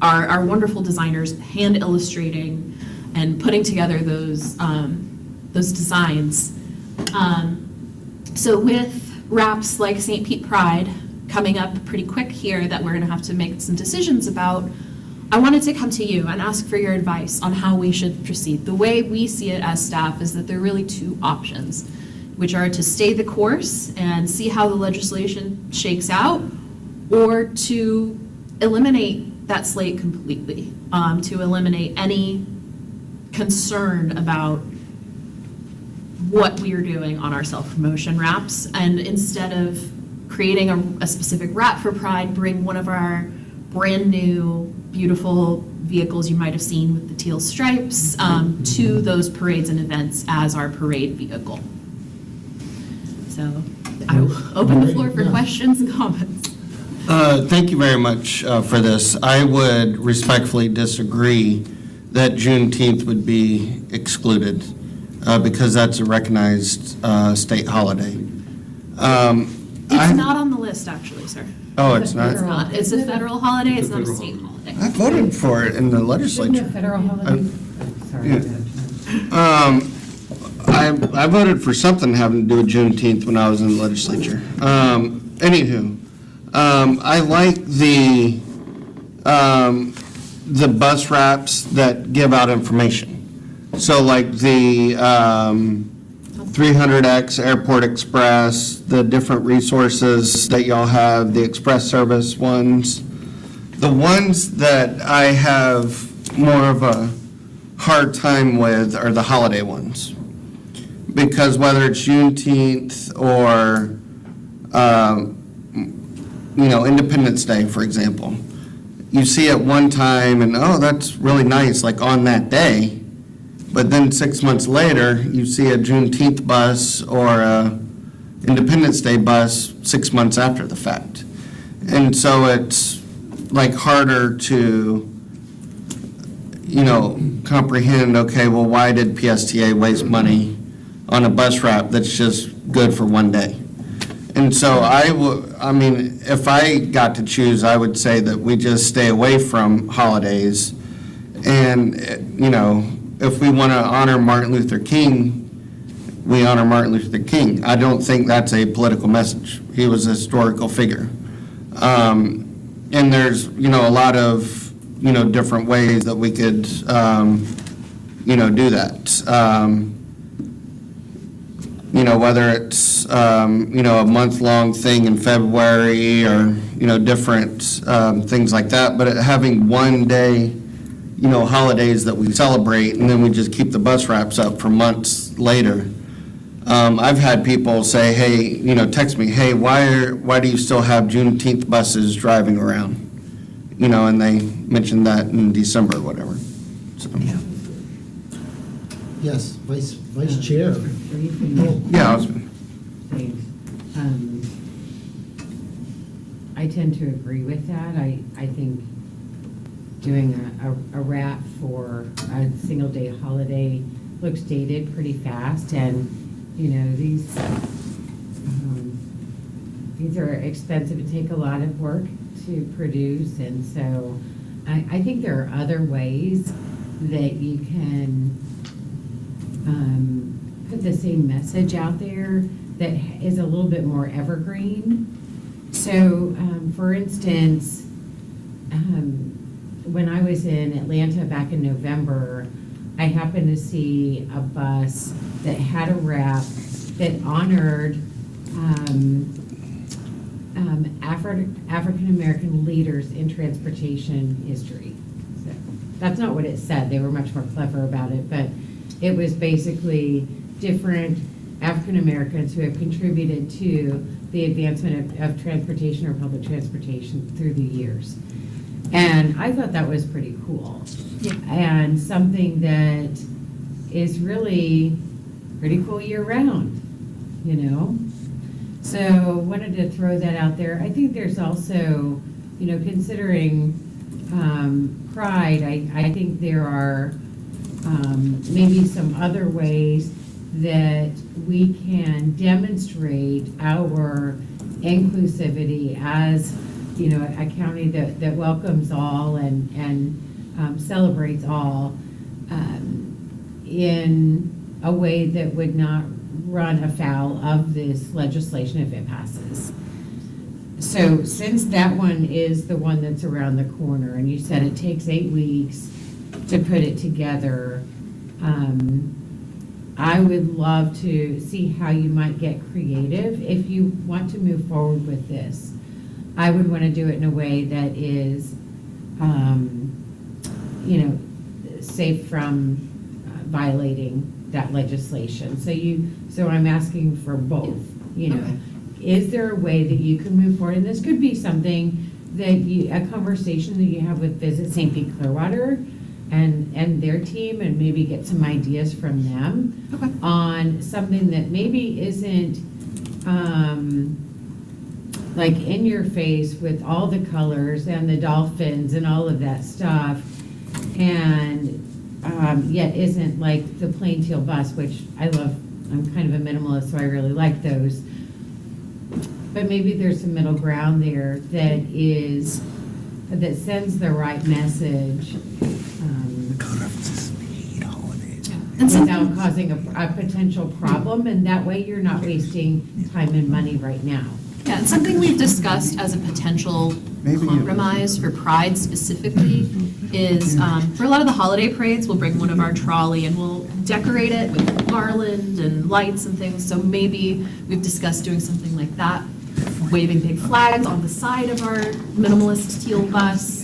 our wonderful designers hand illustrating and putting together those designs. So with wraps like St. Pete Pride coming up pretty quick here that we're going to have to make some decisions about, I wanted to come to you and ask for your advice on how we should proceed. The way we see it as staff is that there are really two options, which are to stay the course and see how the legislation shakes out, or to eliminate that slate completely, to eliminate any concern about what we are doing on our self-promotion wraps, and instead of creating a specific wrap for Pride, bring one of our brand new, beautiful vehicles you might have seen with the teal stripes to those parades and events as our parade vehicle. So I will open the floor for questions and comments. Thank you very much for this. I would respectfully disagree that Juneteenth would be excluded because that's a recognized state holiday. It's not on the list, actually, sir. Oh, it's It's not? not. It's a federal holiday, it's not a federal state holiday. I voted for it in the Isn't legislature. it federal holiday? Sorry. Yeah. I voted for something having to do with Juneteenth when I was in the legislature. Anywho, I like the bus wraps that give out information. So like the 300X Airport Express, the different resources that y'all have, the express service ones. The ones that I have more of a hard time with are the holiday ones. Because whether it's Juneteenth or, Independence Day, for example, you see it one time and, oh, that's really nice, like on that day. But then 6 months later, you see a Juneteenth bus or a Independence Day bus 6 months after the fact. And so it's like harder to, comprehend, okay, well, why did PSTA waste money on a bus wrap that's just good for one day? And so I mean, if I got to choose, I would say that we just stay away from holidays. And, you know, if we want to honor Martin Luther King, we honor Martin Luther King. I don't think that's a political message. He was a historical figure. And there's, you know, a lot of, you know, different ways that we could, you know, do that. You know, whether it's, you know, a month-long thing in February or, you know, different things like that. But having one day, you know, holidays that we celebrate, and then we just keep the bus wraps up for months later. I've had people say, hey, you know, text me, hey, why do you still have Juneteenth buses driving around? You know, and they mentioned that in December or whatever. So, Yes, Vice Chair. yeah, I was- Thanks. I tend to agree with that. I think doing a wrap for a single-day holiday looks dated pretty fast, and, you know, these are expensive and take a lot of work to produce, and so I think there are other ways that you can put the same message out there that is a little bit more evergreen. So, for instance, when I was in Atlanta back in November, I happened to see a bus that had a wrap that honored African-American leaders in transportation history. So, that's not what it said. They were much more clever about it, but it was basically different African-Americans who have contributed to the advancement of transportation or public transportation through the years. And I thought that was pretty cool. Yeah. And something that is really pretty cool year-round, you know? So wanted to throw that out there. I think there's also, you know, considering Pride, I think there are maybe some other ways that we can demonstrate our inclusivity as, you know, a county that welcomes all and celebrates all in a way that would not run afoul of this legislation if it passes. So since that one is the one that's around the corner, and you said it takes 8 weeks to put it together, I would love to see how you might get creative if you want to move forward with this. I would want to do it in a way that is, you know, safe from violating that legislation. So I'm asking for both, you know. Okay. Is there a way that you can move forward? And this could be something that a conversation that you have with Visit St. Pete Clearwater and their team, and maybe get some ideas from them Okay. on something that maybe isn't like in your face with all the colors and the dolphins and all of that stuff, and yet isn't like the plain teal bus, which I love. I'm kind of a minimalist, so I really like those. But maybe there's some middle ground there that sends the right message And without causing a potential problem, and that way you're not wasting time and money right now. Yeah, and something we've discussed as a potential compromise for Pride specifically is, for a lot of the holiday parades, we'll bring one of our trolley and we'll decorate it with garland and lights and things. So maybe we've discussed doing something like that, waving big flags on the side of our minimalist teal bus.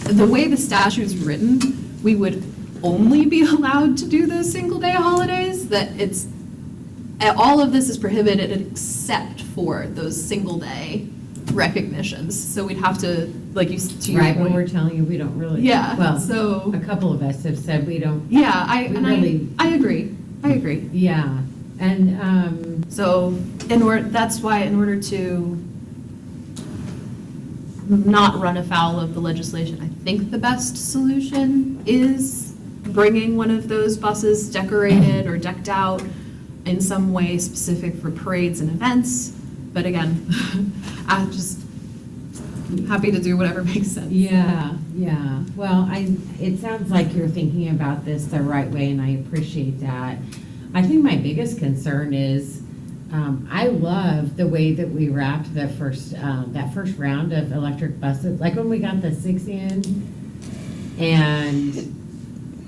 The way the statute's written, we would only be allowed to do those single-day holidays, that it's, all of this is prohibited except for those single-day recognitions. So we'd have to, like you, to your Right, but point. we're telling you we don't really. Yeah, Well, so- a couple of us have said we don't. Yeah, We really- I agree. I agree. Yeah, and, So that's why in order to not run afoul of the legislation, I think the best solution is bringing one of those buses decorated or decked out in some way specific for parades and events, but again, I'm just happy to do whatever makes sense. Yeah, yeah. Well, it sounds like you're thinking about this the right way, and I appreciate that. I think my biggest concern is, I love the way that we wrapped that first round of electric buses. Like when we got the 6 in, and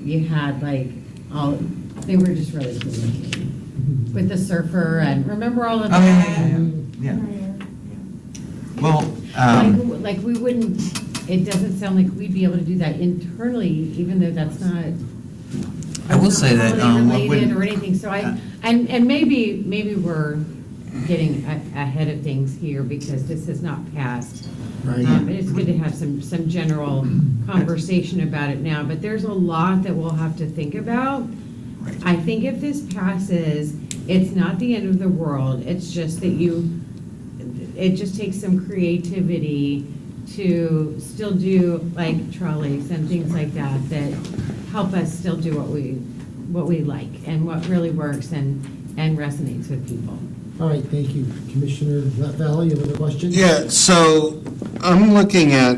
you had they were just really cool looking. With the surfer, and remember all of Oh, that? yeah. Well, Like we wouldn't, it doesn't sound like we'd be able to do that internally, even though that's not. I will say that, holiday when- related or anything, so and maybe we're getting ahead of things here because this has not passed. Right. But it's good to have some general conversation about it now, but there's a lot that we'll have to think about. Right. I think if this passes, it's not the end of the world, it's just that it just takes some creativity to still do like trolleys and things like that help us still do what we like and what really works and resonates with people. All right, thank you. Commissioner Valley, you have another question? Yeah, so I'm looking at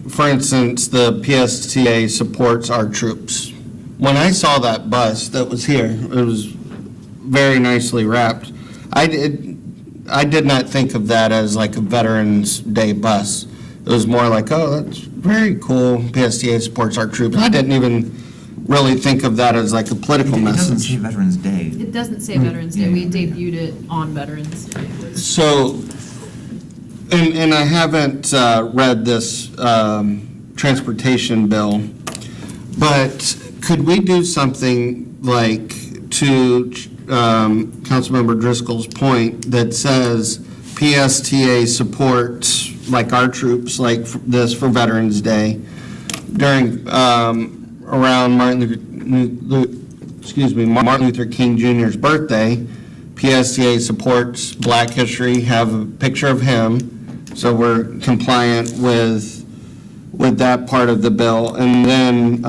for instance, the PSTA supports our troops. When I saw that bus that was here, it was very nicely wrapped. I did not think of that as like a Veterans Day bus. It was more like, oh, that's very cool, PSTA supports our troops. I didn't even really think of that as like a political it doesn't say message. Veterans Day. It doesn't say Veterans Day, we debuted it on Veterans Day. So, and I haven't read this transportation bill, but could we do something like to Councilmember Driscoll's point that says PSTA supports like our troops, like this for Veterans Day during around Martin Luther King Jr.'s birthday. PSTA supports Black History, have a picture of him, so we're compliant with that part of the bill. And then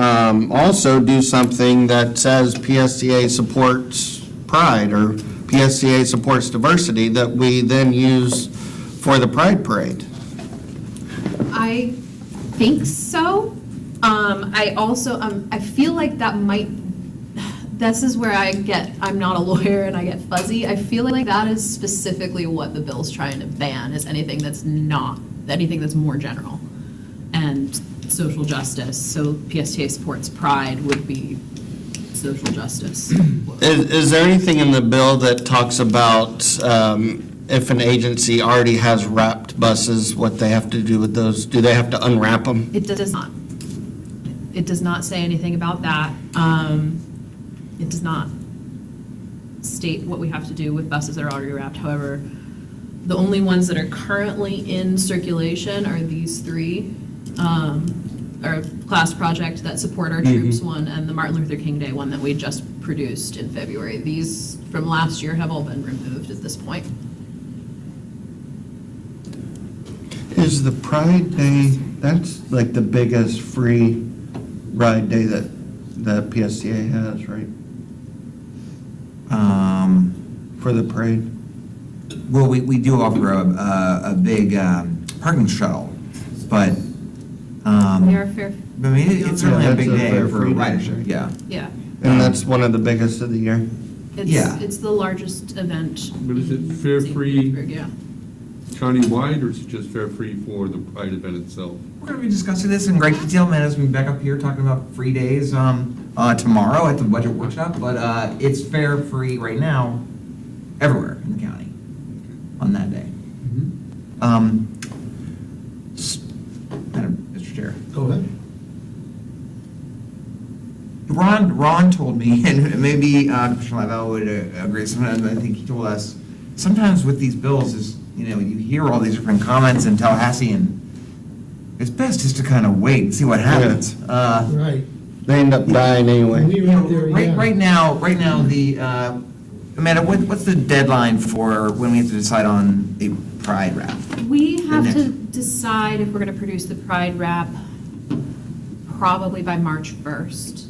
also do something that says PSTA supports pride or PSTA supports diversity that we then use for the Pride Parade. I think so. I also, I feel like that might, this is where I'm not a lawyer and I get fuzzy. I feel like that is specifically what the bill's trying to ban, is anything that's more general and social justice. So PSTA supports pride would be social justice. Is there anything in the bill that talks about if an agency already has wrapped buses, what they have to do with those? Do they have to unwrap them? It does not. It does not say anything about that. It does not state what we have to do with buses that are already wrapped. However, the only ones that are currently in circulation are these three. Our class project that support our troops one, and the Martin Luther King Day one that we just produced in February. These from last year have all been removed at this point. Is the Pride Day, that's like the biggest free ride day that PSTA has, right? For the parade? Well, we do offer a big parking shuttle, but, They are fair. I mean, it's certainly a Yeah, big that's a day fair for free day, riders, sure. yeah. Yeah. And that's one of the biggest of the year? Yeah. It's the largest event. But is it fare free Yeah. countywide, or is it just fare free for the Pride event itself? We're going to be discussing this in great detail, man, as we back up here talking about free days tomorrow at the budget workshop, but it's fare free right now everywhere in the county on that day. Mr. Chair. Go ahead. Ron told me, and maybe Commissioner Lavelle would agree, sometimes I think he told us, sometimes with these bills is, you hear all these different comments in Tallahassee, and it's best just to kind of wait and see what happens. Right. They end up dying anyway. We went there, yeah. Right now, the, Amanda, what's the deadline for when we have to decide on a Pride wrap? We have next- to decide if we're going to produce the Pride wrap probably by March 1st.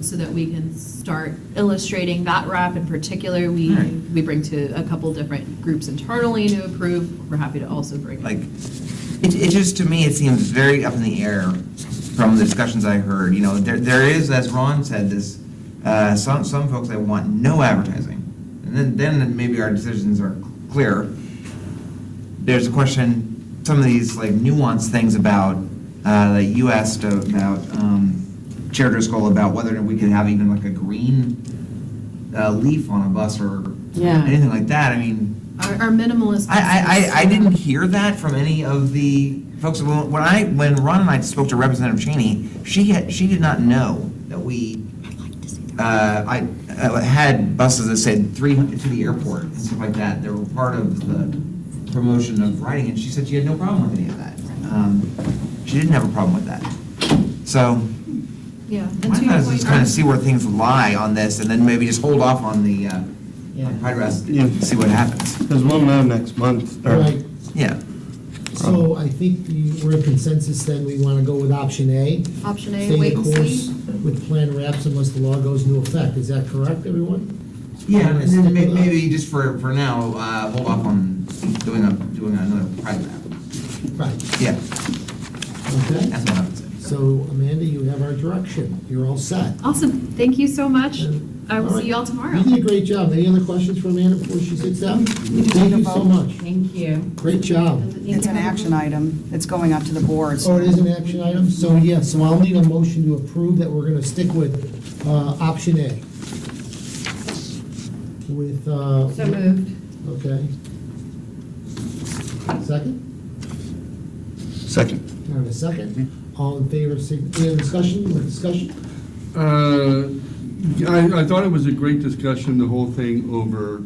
so that we can start illustrating that wrap in particular. We bring to a couple different groups internally to approve. We're happy to also bring. Like, it just, to me, it seems very up in the air from the discussions I heard. You know, there is, as Ron said, this, some folks that want no advertising. And then maybe our decisions are clear. There's a question, some of these like nuanced things about, that you asked about, Chair Driscoll, about whether we could have even like a green leaf on a bus or Yeah. anything like that. I mean, Our minimalist. I didn't hear that from any of the folks. When Ron and I spoke to Representative Cheney, she did not know that we I had buses that said 300 to the airport and stuff like that. They were part of the promotion of riding, and she said she had no problem with any of that. She didn't have a problem with that. So Yeah. and my to your thought is point, just kind of see where things lie on this, and then maybe just hold off on the Pride Rest and see what happens. Because we'll know next month. or- Right, Yeah. so I think we're in consensus then, we want to go with option A. Option A, Stay wait the and course see. with plan wraps unless the law goes into effect. Is that correct, everyone? Yeah, and Stick then with that? maybe just for now, hold off on doing another Pride Rap. Right, Yeah, okay. that's what I would say. So Amanda, you have our direction. You're all set. Awesome. Thank you so much. I will All right. see you all tomorrow. You did a great job. Any other questions for Amanda before she sits down? Thank you so much. Thank you. Great job. It's an action item. It's going up to the boards. Oh, it is an action item? So, yeah, so I'll need a motion to approve that we're gonna stick with, option A. With, So moved. okay. Second? Second. I have a second. All in favor, any other discussion, I thought it was a great discussion, the whole thing over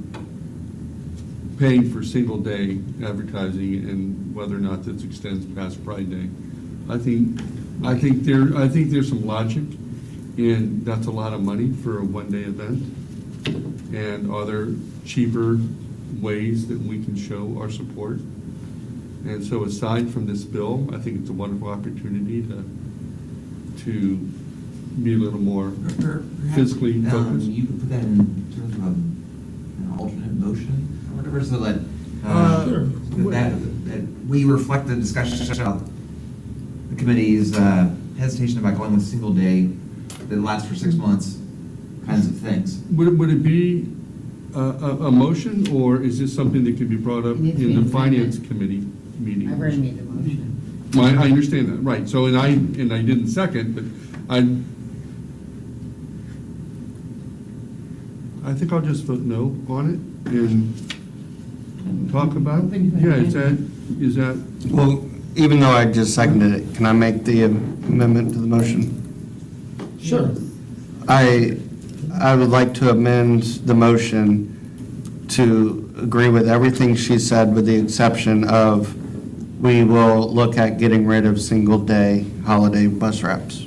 paying for single-day advertising and whether or not this extends past Pride Day. I think there's some logic, and that's a lot of money for a one-day event. And are there cheaper ways that we can show our support? And so aside from this bill, I think it's a wonderful opportunity to be a little more physically focused. You could put that in terms of an alternate motion or whatever, so that, Sure. that we reflect the discussion about the committee's hesitation about going with single day that lasts for 6 months, kinds of things. Would it be a motion, or is this something that could be brought up It needs to be in the an finance amendment. committee meeting? I've already made the motion. Well, I understand that, right, so, and I didn't second, but I think I'll just vote no on it and talk about it. Open to Yeah, amendment. is that, Well, even though I just seconded it, can I make the amendment to the motion? Sure. I would like to amend the motion to agree with everything she said, with the exception of we will look at getting rid of single-day holiday bus wraps.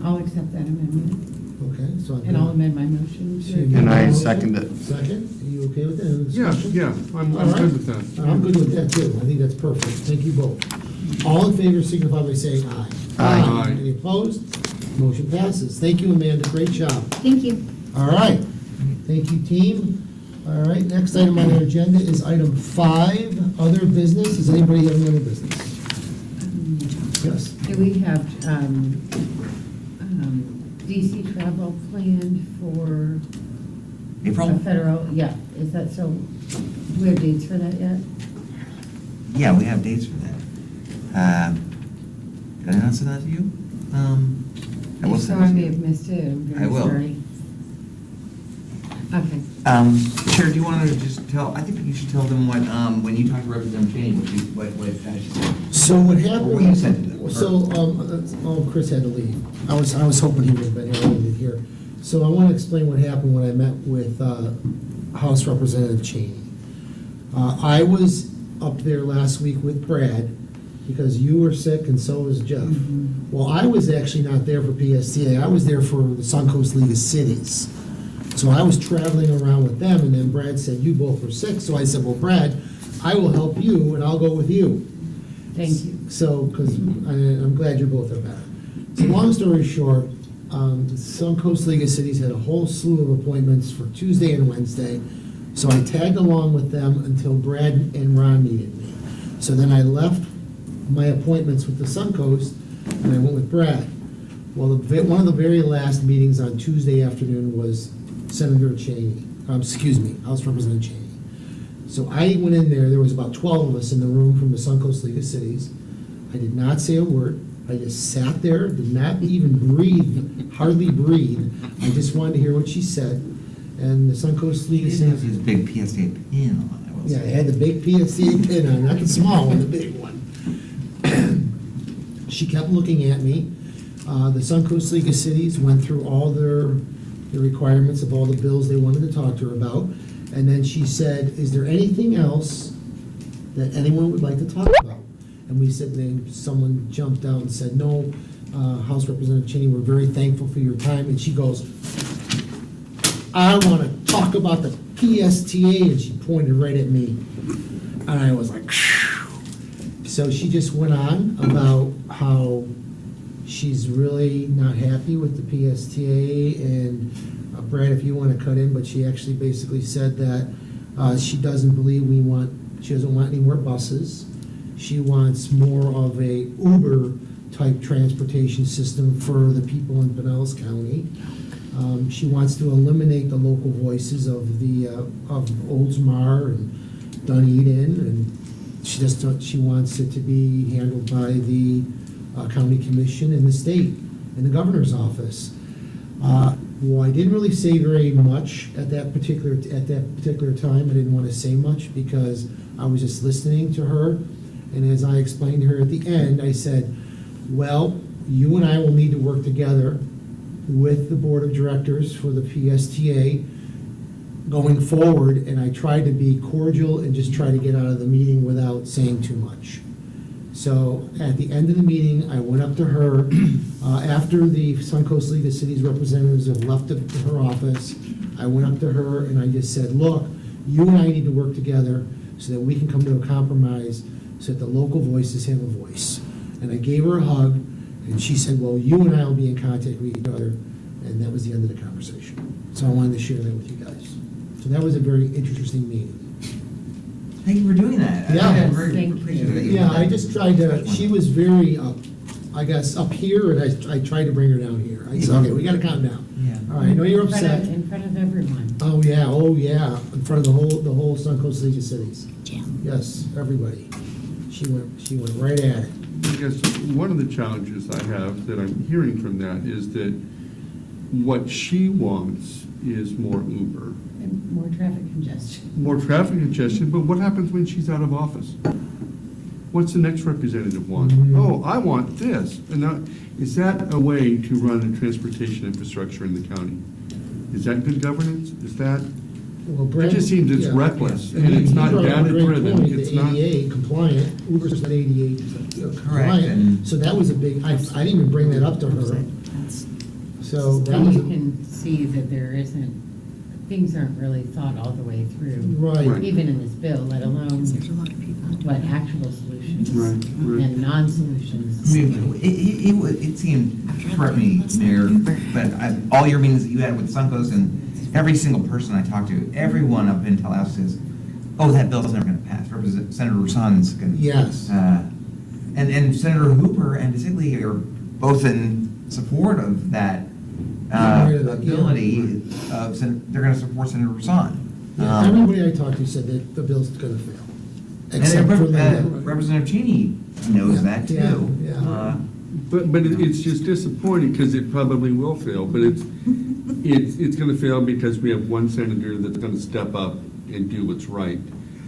I'll accept that amendment, Okay, so. and I'll amend my motion. So to- you made And I the motion. second it. Second, are you okay with that? Any yeah, discussion? yeah, I'm All right. good with that. I'm good with that too. I think that's perfect. Thank you both. All in favor signify by saying aye. Aye. Any opposed? Motion passes. Thank you, Amanda. Great job. Thank you. All right. Thank you, team. All right, next item on our agenda is item 5, other business. Does anybody have any other business? Yes. Do we have DC travel planned for April? a federal, yeah, is that so, do we have dates for that yet? Yeah, we have dates for that. Did I not send that to you? I will If so, send it I to may you. have missed it, I'm I very will. sorry. Okay. Chair, do you want to just tell, I think you should tell them what, when you talk to Representative Cheney, what she said. So what Or what you said to happened, them. so, Chris had to leave. I was hoping he would have been here, I didn't hear. So I want to explain what happened when I met with House Representative Cheney. I was up there last week with Brad, because you were sick and so was Jeff. Well, I was actually not there for PSTA, I was there for the Suncoast League of Cities. So I was traveling around with them, and then Brad said, you both were sick, so I said, well, Brad, I will help you, and I'll go with you. Thank you. So, because I'm glad you both are better. So long story short, the Suncoast League of Cities had a whole slew of appointments for Tuesday and Wednesday, so I tagged along with them until Brad and Ron needed me. So then I left my appointments with the Suncoast, and I went with Brad. Well, one of the very last meetings on Tuesday afternoon was Senator Cheney, House Representative Cheney. So I went in there was about 12 of us in the room from the Suncoast League of Cities. I did not say a word. I just sat there, did not even breathe, hardly breathe. I just wanted to hear what she said. And the Suncoast League He of didn't have Cities. his big PSA pin on, I will Yeah, say. it had the big PSC pin on, not the small one, the big one. She kept looking at me. The Suncoast League of Cities went through all the requirements of all the bills they wanted to talk to her about. And then she said, is there anything else that anyone would like to talk about? And we said, then someone jumped out and said, no, House Representative Cheney, we're very thankful for your time. And she goes, I want to talk about the PSTA, and she pointed right at me. And I was like, phew. So she just went on about how she's really not happy with the PSTA, and Brad, if you want to cut in, but she actually basically said that she doesn't believe she doesn't want any more buses. She wants more of a Uber-type transportation system for the people in Pinellas County. She wants to eliminate the local voices of of Oldsmar and Dunedin, and she wants it to be handled by the county commission and the state and the governor's office. Well, I didn't really say very much at that particular time. I didn't want to say much because I was just listening to her. And as I explained to her at the end, I said, well, you and I will need to work together with the board of directors for the PSTA going forward. And I tried to be cordial and just try to get out of the meeting without saying too much. So at the end of the meeting, I went up to her, after the Suncoast League of Cities representatives have left her office, I went up to her and I just said, look, you and I need to work together so that we can come to a compromise so that the local voices have a voice. And I gave her a hug, and she said, well, you and I will be in contact with each other, and that was the end of the conversation. So I wanted to share that with you guys. So that was a very interesting meeting. Thank you for doing that. Yeah. I'm very Thank you. appreciative that you Yeah, did I that. just tried to, she was very I guess, up here, and I tried to bring her down here. I said, okay, we gotta calm down. Yeah. All right, I know you're upset. In front of everyone. Oh, yeah, in front of the whole Suncoast League of Cities. Yes, everybody. She went right at it. I guess one of the challenges I have that I'm hearing from that is that what she wants is more Uber, And more traffic congestion. more traffic congestion, but what happens when she's out of office? What's the next representative want? Mhm. Oh, I want this. And now, is that a way to run a transportation infrastructure in the county? Is that good governance? Is that, Well, Brad- it just seems it's yeah. reckless, And and it's he not brought up a great data-driven. point, It's the not. ADA compliant, Uber's not ADA compliant, and- so that was a big, I didn't even bring that up to her. So that And was, you can see that there isn't, things aren't really thought all the way through. right. Even in this bill, let alone There's a lot of people. what actual solutions Right, right. and non-solutions. I mean, it seemed, correct me, Mayor, but all your meetings that you had with Suncoast and every single person I talked to, everyone up in Tallahassee says, oh, that bill's never gonna pass. Representative Senator Roussan's gonna. Yes. And Senator Hooper and DeSigley are both in support of that ability of, they're gonna support Senator Roussan. Yeah, everybody I talked to said that the bill's gonna fail. And Except for Linda. Representative Cheney knows Yeah, that yeah, too. yeah. But it's just disappointing because it probably will fail, but it's going to fail because we have one senator that's going to step up and do what's right,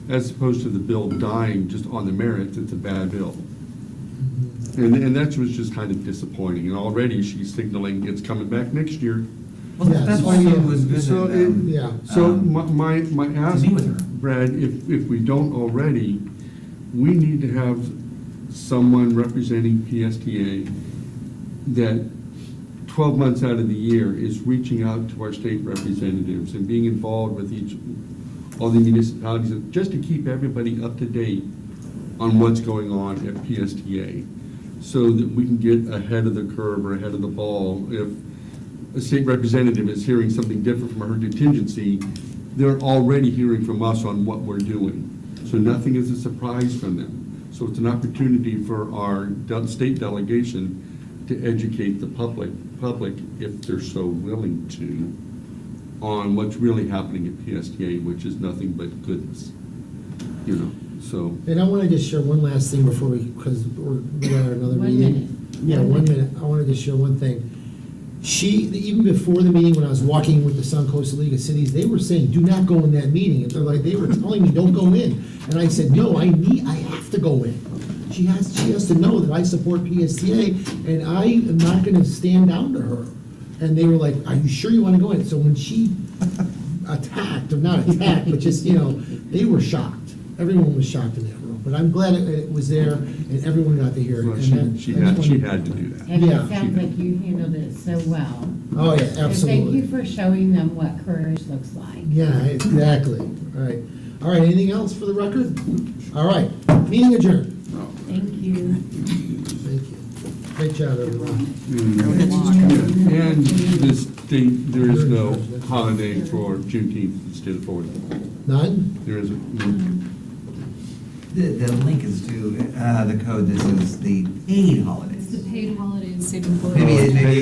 as opposed to the bill dying just on the merits. It's a bad bill. And that was just kind of disappointing. And already she's signaling it's coming back next year. Well, Yeah, that's so- why it was good. So that, it- Yeah. So my ask, meet with her. Brad, if we don't already, we need to have someone representing PSTA that 12 months out of the year is reaching out to our state representatives and being involved with all the municipalities, just to keep everybody up to date on what's going on at PSTA, so that we can get ahead of the curve or ahead of the ball if a state representative is hearing something different from her contingency, they're already hearing from us on what we're doing. So nothing is a surprise from them. So it's an opportunity for our state delegation to educate the public, if they're so willing to, on what's really happening at PSTA, which is nothing but goodness, you know, so. And I want to just share one last thing before because we're at another 1 meeting. minute. Yeah, 1 minute. I wanted to share one thing. Even before the meeting, when I was walking with the Sun Coastal League of Cities, they were saying, do not go in that meeting. They were telling me, don't go in. And I said, no, I have to go in. She has to know that I support PSTA, and I am not gonna stand down to her. And they were like, are you sure you wanna go in? So when she attacked, or not attacked, but just, they were shocked. Everyone was shocked in that room. But I'm glad it was there, and everyone got to hear it. Well, And she I just wanted- had to do that. And Yeah. it sounds like you handled it so well. Oh, yeah, So thank absolutely. you for showing them what courage looks like. Yeah, exactly. All right, anything else for the record? All right, meeting adjourned. Thank you. Thank you. Great job, everyone. And this date, there is no holiday for Juneteenth in the state of Florida. None? There isn't. No. The link is to, the code that says the paid holidays. It's the paid holiday in state employees. Maybe